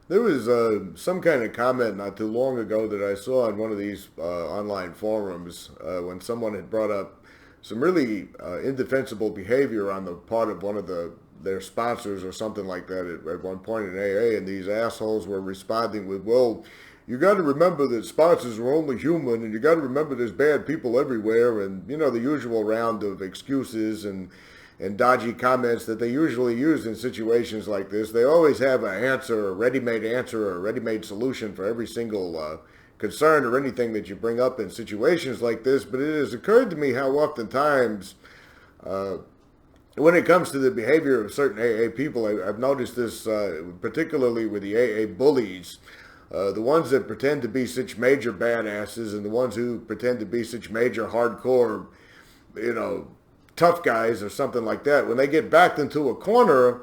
There was some kind of comment not too long ago that I saw on one of these online forums when someone had brought up some really indefensible behavior on the part of one of their sponsors or something like that at one point in AA, and these assholes were responding with, "Well, you got to remember that sponsors are only human, and you got to remember there's bad people everywhere," and the usual round of excuses and dodgy comments that they usually use in situations like this. They always have an answer, a ready-made answer, or a ready-made solution for every single concern or anything that you bring up in situations like this. But it has occurred to me how oftentimes, when it comes to the behavior of certain AA people, I've noticed this particularly with the AA bullies. The ones that pretend to be such major badasses and the ones who pretend to be such major hardcore, you know, tough guys or something like that, when they get backed into a corner,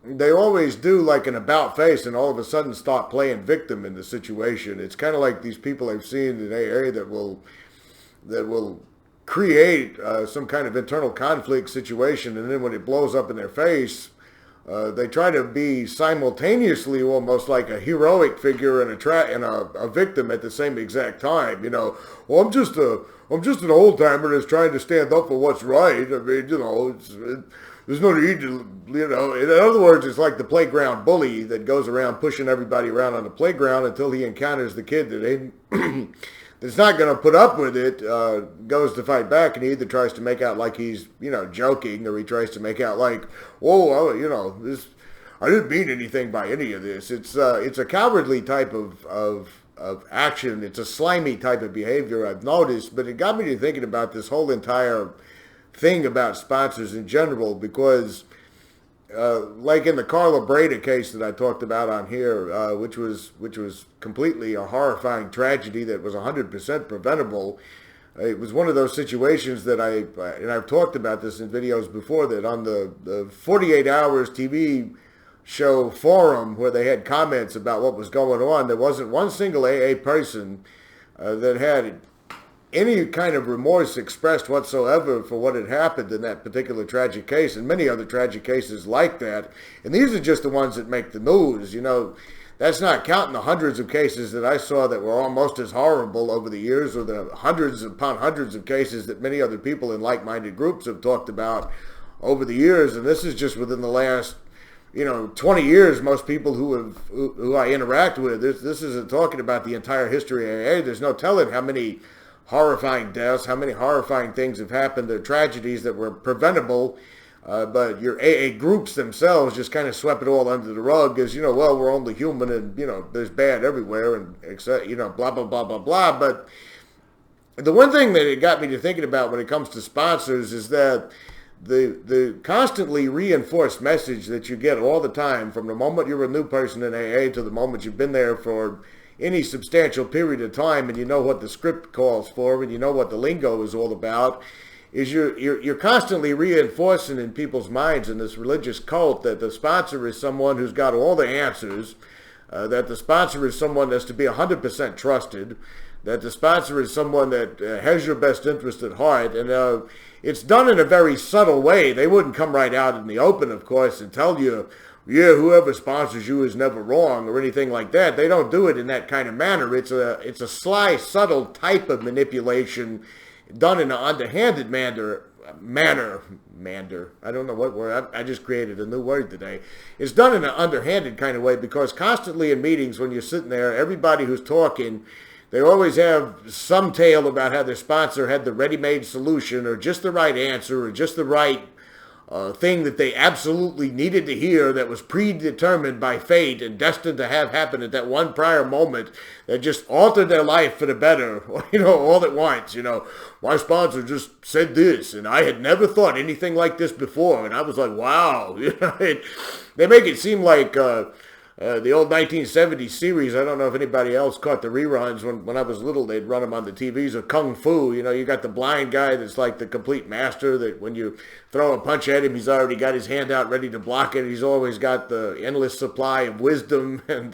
they always do like an about face and all of a sudden start playing victim in the situation. It's kind of like these people I've seen in AA that will create some kind of internal conflict situation, and then when it blows up in their face, they try to be simultaneously almost like a heroic figure and a victim at the same exact time. Well, I'm just an old timer that's trying to stand up for what's right. I mean, there's no need to, In other words, it's like the playground bully that goes around pushing everybody around on the playground until he encounters the kid that's not going to put up with it, goes to fight back, and he either tries to make out like he's, joking, or he tries to make out like, whoa, this, I didn't mean anything by any of this. It's a cowardly type of action. It's a slimy type of behavior I've noticed, but it got me to thinking about this whole entire thing about sponsors in general, because like in the Carla Breda case that I talked about on here, which was completely a horrifying tragedy that was 100% preventable. It was one of those situations that and I've talked about this in videos before, that on the 48 Hours TV show forum where they had comments about what was going on, there wasn't one single AA person that had any kind of remorse expressed whatsoever for what had happened in that particular tragic case and many other tragic cases like that. And these are just the ones that make the news. That's not counting the hundreds of cases that I saw that were almost as horrible over the years, or the hundreds upon hundreds of cases that many other people in like-minded groups have talked about over the years. And this is just within the last 20 years. Most people who I interact with, this isn't talking about the entire history of AA. There's no telling how many horrifying deaths, how many horrifying things have happened. They're tragedies that were preventable, but your AA groups themselves just kind of swept it all under the rug as, well, we're only human, and, there's bad everywhere, and blah, blah, blah, blah, blah. But the one thing that it got me to thinking about when it comes to sponsors is that the constantly reinforced message that you get all the time from the moment you're a new person in AA to the moment you've been there for any substantial period of time, and you know what the script calls for, and you know what the lingo is all about, is you're constantly reinforcing in people's minds in this religious cult that the sponsor is someone who's got all the answers, that the sponsor is someone that's to be 100% trusted, that the sponsor is someone that has your best interest at heart. And it's done in a very subtle way. They wouldn't come right out in the open, of course, and tell you, yeah, whoever sponsors you is never wrong or anything like that. They don't do it in that kind of manner. It's a sly, subtle type of manipulation done in an underhanded manner. I don't know what word. I just created a new word today. It's done in an underhanded kind of way, because constantly in meetings when you're sitting there, everybody who's talking, they always have some tale about how their sponsor had the ready-made solution, or just the right answer, or just the right thing that they absolutely needed to hear, that was predetermined by fate and destined to have happen at that one prior moment, that just altered their life for the better, all at once. My sponsor just said this, and I had never thought anything like this before, and I was like, wow. They make it seem like the old 1970s series. I don't know if anybody else caught the reruns. When I was little, they'd run them on the TVs of Kung Fu. You got the blind guy that's like the complete master, that when you throw a punch at him, he's already got his hand out ready to block it. He's always got the endless supply of wisdom, and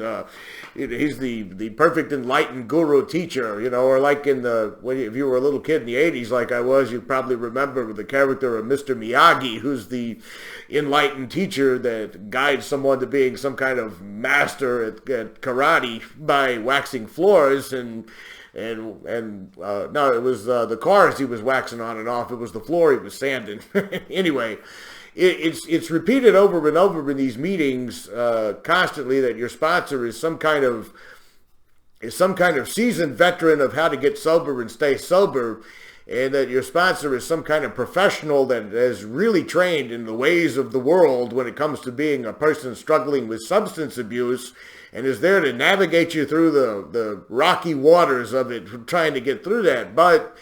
he's the perfect enlightened guru teacher, or like if you were a little kid in the 80s like I was, you probably remember the character of Mr. Miyagi, who's the enlightened teacher that guides someone to being some kind of master at karate by waxing floors and no, it was the cars he was waxing on and off. It was the floor he was sanding. Anyway, it's repeated over and over in these meetings constantly that your sponsor is some kind of seasoned veteran of how to get sober and stay sober, and that your sponsor is some kind of professional that is really trained in the ways of the world when it comes to being a person struggling with substance abuse, and is there to navigate you through the rocky waters of it, trying to get through that. But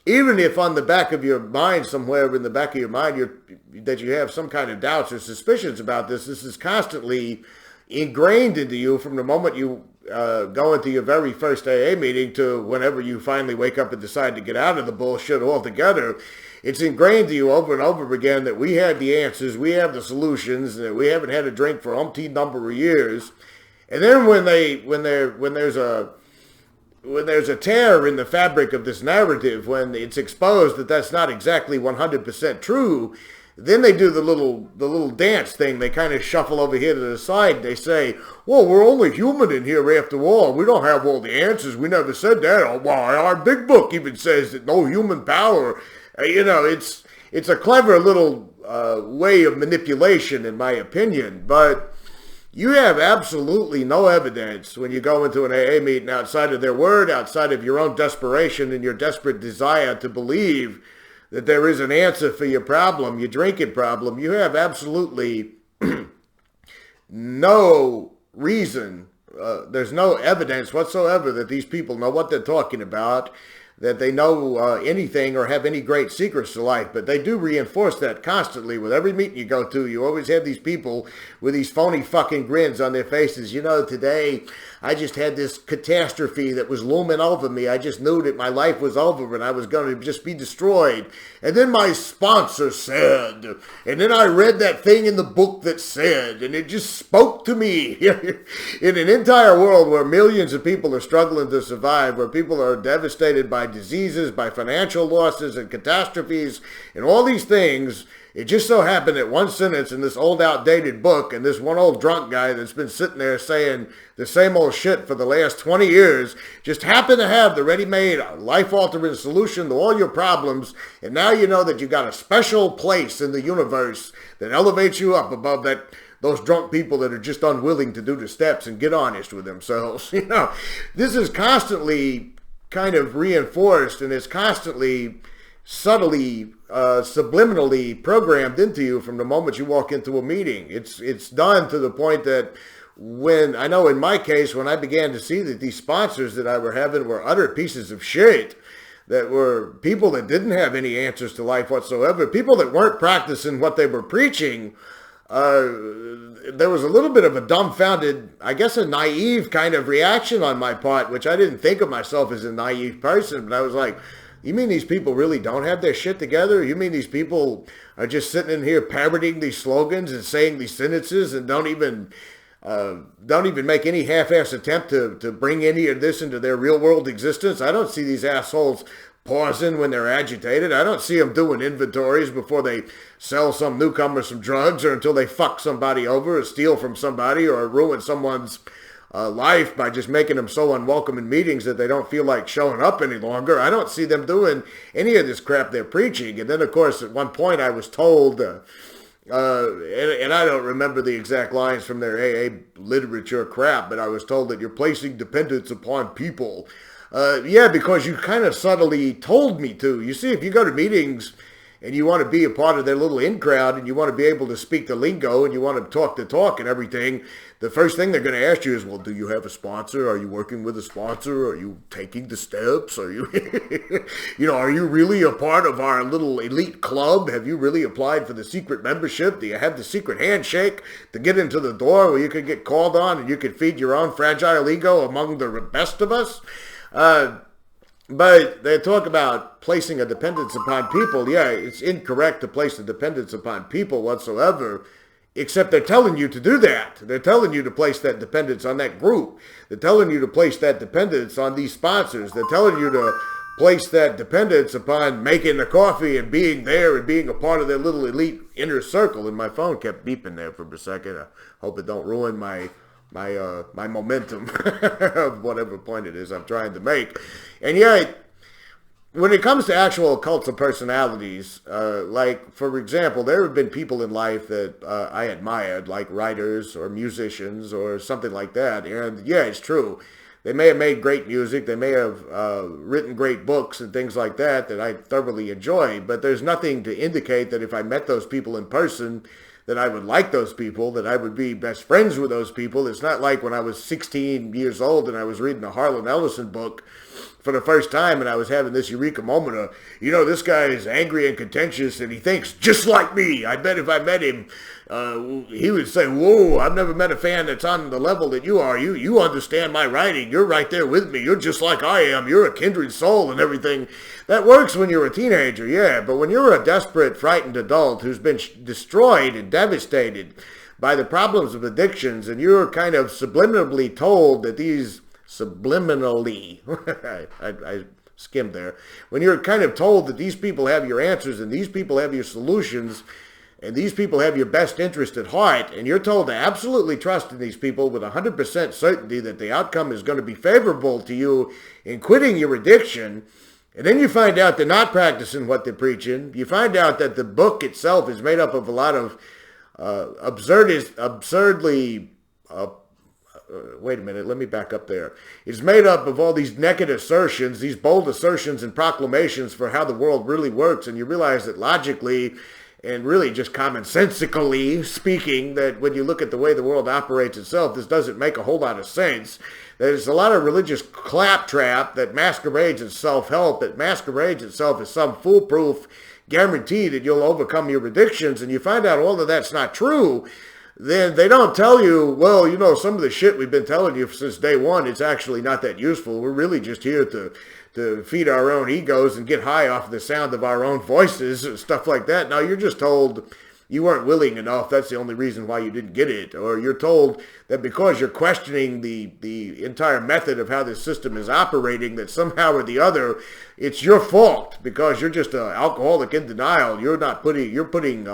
even if on the back of your mind, somewhere in the back of your mind, that you have some kind of doubts or suspicions about this is constantly ingrained into you from the moment you go into your very first AA meeting to whenever you finally wake up and decide to get out of the bullshit altogether. It's ingrained to you over and over again that we have the answers, we have the solutions, and that we haven't had a drink for umpteen number of years. And then when there's a tear in the fabric of this narrative, when it's exposed that that's not exactly 100% true, then they do the little dance thing. They kind of shuffle over here to the side. They say, well, we're only human in here after all. We don't have all the answers. We never said that. Oh, well, our big book even says that no human power. It's a clever little way of manipulation, in my opinion. But you have absolutely no evidence when you go into an AA meeting outside of their word, outside of your own desperation and your desperate desire to believe that there is an answer for your problem, your drinking problem. You have absolutely no reason, there's no evidence whatsoever that these people know what they're talking about, that they know anything or have any great secrets to life. But they do reinforce that constantly with every meeting you go to. You always have these people with these phony fucking grins on their faces. You know, today I just had this catastrophe that was looming over me. I just knew that my life was over and I was going to just be destroyed. And then my sponsor said, and then I read that thing in the book that said, and it just spoke to me. In an entire world where millions of people are struggling to survive, where people are devastated by diseases, by financial losses and catastrophes and all these things, it just so happened that one sentence in this old outdated book and this one old drunk guy that's been sitting there saying the same old shit for the last 20 years just happened to have the ready-made life-altering solution to all your problems. And now you know that you got a special place in the universe that elevates you up above those drunk people that are just unwilling to do the steps and get honest with themselves. You know, this is constantly kind of reinforced, and it's constantly subtly, subliminally programmed into you from the moment you walk into a meeting. It's done to the point that when, I know in my case, when I began to see that these sponsors that I were having were utter pieces of shit, that were people that didn't have any answers to life whatsoever, people that weren't practicing what they were preaching, there was a little bit of a dumbfounded, I guess a naive kind of reaction on my part, which I didn't think of myself as a naive person, but I was like, you mean these people really don't have their shit together? You mean these people are just sitting in here parroting these slogans and saying these sentences and don't even make any half-ass attempt to bring any of this into their real-world existence? I don't see these assholes pausing when they're agitated. I don't see them doing inventories before they sell some newcomer some drugs, or until they fuck somebody over or steal from somebody or ruin someone's life by just making them so unwelcome in meetings that they don't feel like showing up any longer. I don't see them doing any of this crap they're preaching. And then, of course, at one point I was told, and I don't remember the exact lines from their AA literature crap, but I was told that you're placing dependence upon people. Yeah, because you kind of subtly told me to. You see, if you go to meetings and you want to be a part of their little in-crowd and you want to be able to speak the lingo and you want to talk the talk and everything, the first thing they're going to ask you is, well, do you have a sponsor? Are you working with a sponsor? Are you taking the steps? Are you, are you really a part of our little elite club? Have you really applied for the secret membership? Do you have the secret handshake to get into the door where you could get called on and you could feed your own fragile ego among the best of us? But they talk about placing a dependence upon people. Yeah, it's incorrect to place a dependence upon people whatsoever, except they're telling you to do that. They're telling you to place that dependence on that group. They're telling you to place that dependence on these sponsors. They're telling you to place that dependence upon making the coffee and being there and being a part of their little elite inner circle. And my phone kept beeping there for a second. I hope it don't ruin my momentum of whatever point it is I'm trying to make. And yet, when it comes to actual cults of personalities, like, for example, there have been people in life that I admired, like writers or musicians or something like that. And yeah, it's true. They may have made great music. They may have written great books and things like that that I thoroughly enjoy. But there's nothing to indicate that if I met those people in person, that I would like those people, that I would be best friends with those people. It's not like when I was 16 years old and I was reading a Harlan Ellison book for the first time and I was having this eureka moment of, this guy is angry and contentious and he thinks just like me. I bet if I met him, he would say, whoa, I've never met a fan that's on the level that you are. You understand my writing. You're right there with me. You're just like I am. You're a kindred soul and everything. That works when you're a teenager, yeah. But when you're a desperate, frightened adult who's been destroyed and devastated by the problems of addictions, and you're kind of subliminally told that these subliminally, I skimmed there, when you're kind of told that these people have your answers and these people have your solutions and these people have your best interest at heart, and you're told to absolutely trust in these people with 100% certainty that the outcome is going to be favorable to you in quitting your addiction, and then you find out they're not practicing what they're preaching. You find out that the book itself is made up of a lot of absurdly wait a minute, let me back up there. It's made up of all these naked assertions, these bold assertions and proclamations for how the world really works, and you realize that logically and really just commonsensically speaking, that when you look at the way the world operates itself, this doesn't make a whole lot of sense. There's a lot of religious claptrap that masquerades as self-help, that masquerades itself as some foolproof guarantee that you'll overcome your addictions, and you find out all of that's not true. Then they don't tell you, well, some of the shit we've been telling you since day one, it's actually not that useful. We're really just here to feed our own egos and get high off the sound of our own voices and stuff like that. Now, you're just told you weren't willing enough. That's the only reason why you didn't get it. Or you're told that because you're questioning the entire method of how this system is operating, that somehow or the other, it's your fault because you're just an alcoholic in denial. You're putting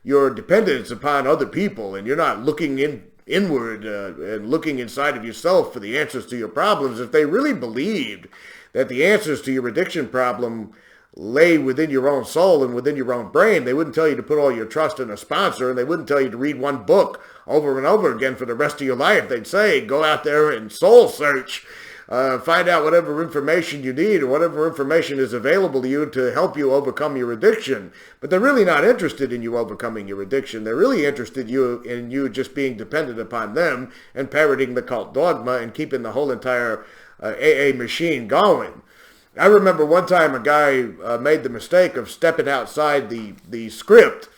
your dependence upon other people, and you're not looking inward and looking inside of yourself for the answers to your problems. If they really believed that the answers to your addiction problem lay within your own soul and within your own brain, they wouldn't tell you to put all your trust in a sponsor, and they wouldn't tell you to read one book over and over again for the rest of your life. They'd say, go out there and soul search. Find out whatever information you need or whatever information is available to you to help you overcome your addiction. But they're really not interested in you overcoming your addiction. They're really interested in you just being dependent upon them and parroting the cult dogma and keeping the whole entire AA machine going. I remember one time a guy made the mistake of stepping outside the script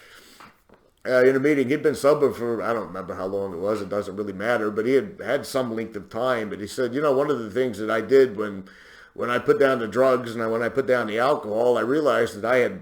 in a meeting. He'd been sober for, I don't remember how long it was, it doesn't really matter, but he had some length of time. But he said, one of the things that I did when I put down the drugs and when I put down the alcohol, I realized that I had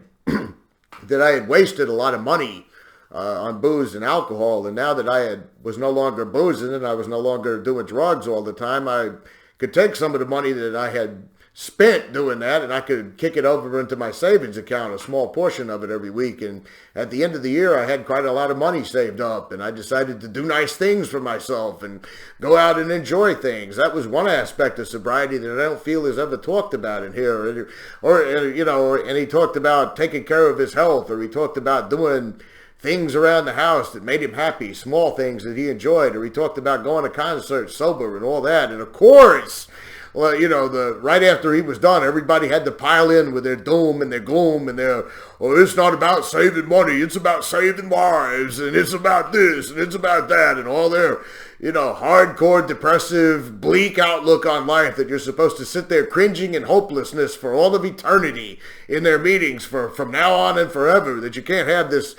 that I had wasted a lot of money on booze and alcohol. And now that I was no longer boozing and I was no longer doing drugs all the time, I could take some of the money that I had spent doing that, and I could kick it over into my savings account, a small portion of it every week. And at the end of the year, I had quite a lot of money saved up, and I decided to do nice things for myself and go out and enjoy things. That was one aspect of sobriety that I don't feel is ever talked about in here. And he talked about taking care of his health, or he talked about doing things around the house that made him happy, small things that he enjoyed, or he talked about going to concerts sober and all that. And of course, well, right after he was done, everybody had to pile in with their doom and their gloom and it's not about saving money, it's about saving lives, and it's about this, and it's about that, and all their, hardcore, depressive, bleak outlook on life that you're supposed to sit there cringing in hopelessness for all of eternity in their meetings from now on and forever, that you can't have this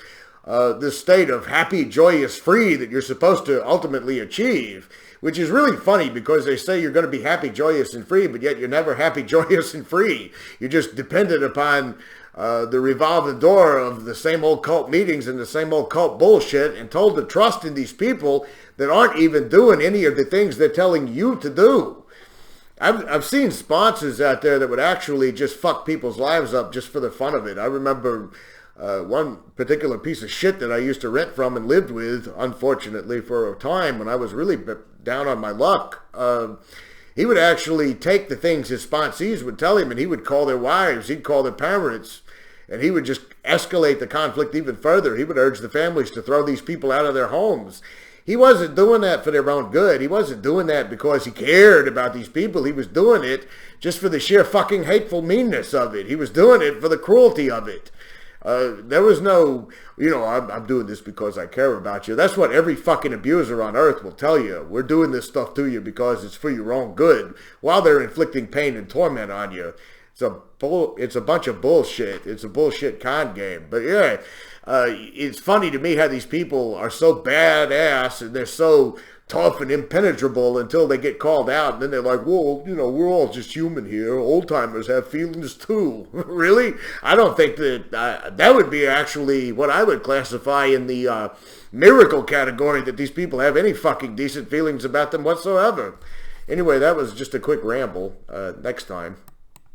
state of happy, joyous, free that you're supposed to ultimately achieve. Which is really funny because they say you're going to be happy, joyous, and free, but yet you're never happy, joyous, and free. You're just dependent upon the revolving door of the same old cult meetings and the same old cult bullshit, and told to trust in these people that aren't even doing any of the things they're telling you to do. I've seen sponsors out there that would actually just fuck people's lives up just for the fun of it. I remember one particular piece of shit that I used to rent from and lived with, unfortunately, for a time when I was really down on my luck. He would actually take the things his sponsees would tell him, and he would call their wives, he'd call their parents, and he would just escalate the conflict even further. He would urge the families to throw these people out of their homes. He wasn't doing that for their own good. He wasn't doing that because he cared about these people. He was doing it just for the sheer fucking hateful meanness of it. He was doing it for the cruelty of it. There was no, I'm doing this because I care about you. That's what every fucking abuser on earth will tell you. We're doing this stuff to you because it's for your own good, while they're inflicting pain and torment on you. It's a bunch of bullshit. It's a bullshit con game. But yeah, it's funny to me how these people are so badass and they're so tough and impenetrable until they get called out, and then they're like, well, we're all just human here. Old timers have feelings too. Really? I don't think that would be actually what I would classify in the miracle category, that these people have any fucking decent feelings about them whatsoever. Anyway, that was just a quick ramble. Next time.